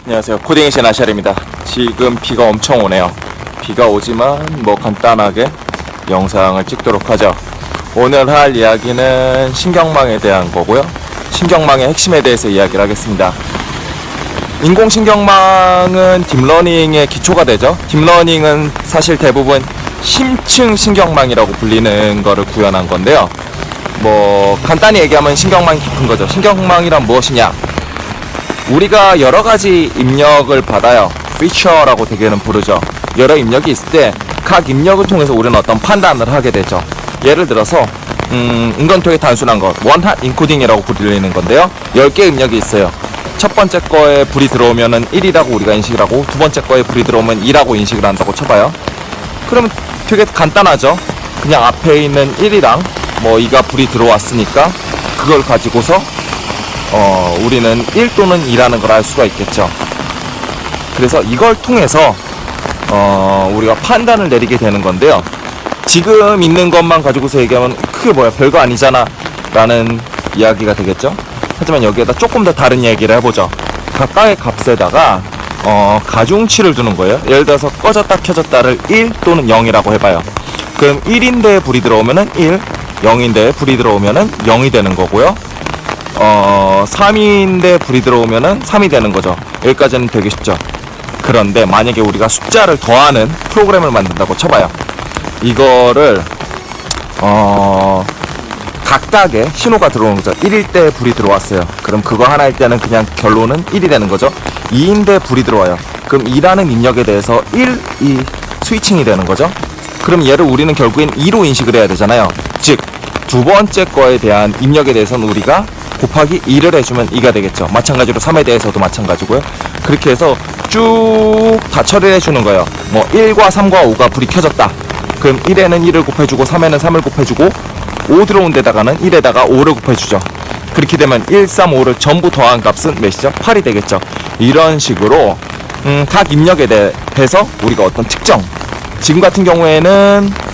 안녕하세요. 코딩의 신 아샬입니다. 지금 비가 엄청 오네요. 비가 오지만 뭐 간단하게 영상을 찍도록 하죠. 오늘 할 이야기는 신경망에 대한 거고요. 신경망의 핵심에 대해서 이야기를 하겠습니다. 인공신경망은 딥러닝의 기초가 되죠. 딥러닝은 사실 대부분 심층 신경망이라고 불리는 거를 구현한 건데요. 뭐 간단히 얘기하면 신경망이 깊은 거죠. 신경망이란 무엇이냐? 우리가 여러 가지 입력을 받아요. 피처라고 대개는 부르죠. 여러 입력이 있을 때 각 입력을 통해서 우리는 어떤 판단을 하게 되죠. 예를 들어서 은근되게 단순한 것, 원핫 인코딩이라고 불리는 건데요. 10개 입력이 있어요. 첫 번째 거에 불이 들어오면은 1이라고 우리가 인식을 하고, 두 번째 거에 불이 들어오면 2라고 인식을 한다고 쳐봐요. 그러면 되게 간단하죠. 그냥 앞에 있는 1이랑 뭐 2가 불이 들어왔으니까 그걸 가지고서 우리는 1 또는 2라는 걸 알 수가 있겠죠. 그래서 이걸 통해서 우리가 판단을 내리게 되는 건데요. 지금 있는 것만 가지고서 얘기하면 그게 뭐야, 별거 아니잖아 라는 이야기가 되겠죠. 하지만 여기에다 조금 더 다른 얘기를 해보죠. 각각의 값에다가 가중치를 두는 거예요. 예를 들어서 꺼졌다 켜졌다를 1 또는 0이라고 해봐요. 그럼 1인데 불이 들어오면은 1, 0인데 불이 들어오면은 0이 되는 거고요. 3인데 불이 들어오면은 3이 되는 거죠. 여기까지는 되게 쉽죠. 그런데 만약에 우리가 숫자를 더하는 프로그램을 만든다고 쳐봐요. 이거를 각각의 신호가 들어오는 거죠. 1일 때 불이 들어왔어요. 그럼 그거 하나일 때는 그냥 결론은 1이 되는 거죠. 2인데 불이 들어와요. 그럼 2라는 입력에 대해서 1, 2 스위칭이 되는 거죠. 그럼 얘를 우리는 결국엔 2로 인식을 해야 되잖아요. 즉 두 번째 거에 대한 입력에 대해서는 우리가 곱하기 2를 해주면 2가 되겠죠. 마찬가지로 3에 대해서도 마찬가지고요. 그렇게 해서 쭉 다 처리를 해주는 거예요. 뭐 1과 3과 5가 불이 켜졌다. 그럼 1에는 1을 곱해주고 3에는 3을 곱해주고 5 들어온 데다가는 1에다가 5를 곱해주죠. 그렇게 되면 1, 3, 5를 전부 더한 값은 몇이죠? 8이 되겠죠. 이런 식으로 각 입력에 대해서 우리가 어떤 특정, 지금 같은 경우에는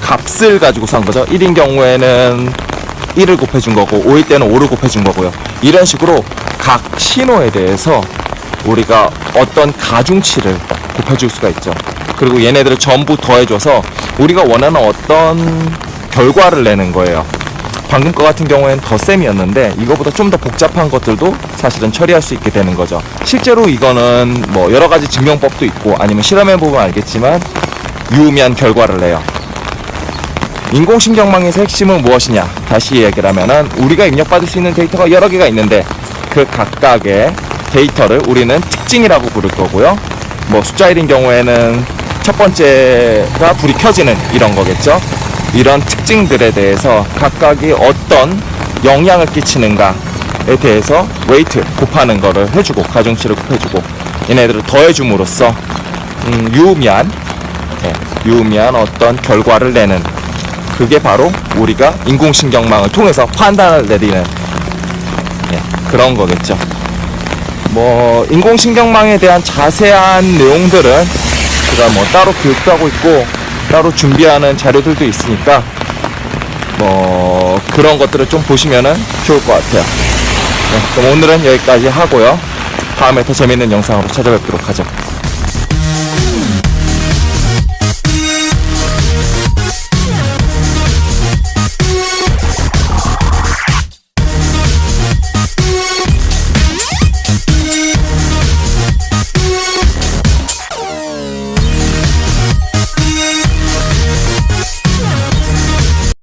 값을 가지고 산 거죠. 1인 경우에는 1을 곱해준 거고, 5일 때는 5를 곱해준 거고요. 이런 식으로 각 신호에 대해서 우리가 어떤 가중치를 곱해줄 수가 있죠. 그리고 얘네들을 전부 더해줘서 우리가 원하는 어떤 결과를 내는 거예요. 방금 거 같은 경우에는 덧셈이었는데 이거보다 좀 더 복잡한 것들도 사실은 처리할 수 있게 되는 거죠. 실제로 이거는 뭐 여러 가지 증명법도 있고, 아니면 실험해보면 알겠지만 유의미한 결과를 내요. 인공신경망에서 핵심은 무엇이냐? 다시 얘기를 하면은 우리가 입력받을 수 있는 데이터가 여러 개가 있는데 그 각각의 데이터를 우리는 특징이라고 부를 거고요. 뭐 숫자 1인 경우에는 첫 번째가 불이 켜지는 이런 거겠죠. 이런 특징들에 대해서 각각이 어떤 영향을 끼치는가에 대해서 웨이트 곱하는 거를 해주고, 가중치를 곱해주고, 얘네들을 더해줌으로써 유의미한 어떤 결과를 내는, 그게 바로 우리가 인공신경망을 통해서 판단을 내리는 그런 거겠죠. 뭐 인공신경망에 대한 자세한 내용들은 제가 뭐 따로 교육도 하고 있고 따로 준비하는 자료들도 있으니까 뭐 그런 것들을 좀 보시면은 좋을 것 같아요. 그럼 오늘은 여기까지 하고요. 다음에 더 재밌는 영상으로 찾아뵙도록 하죠.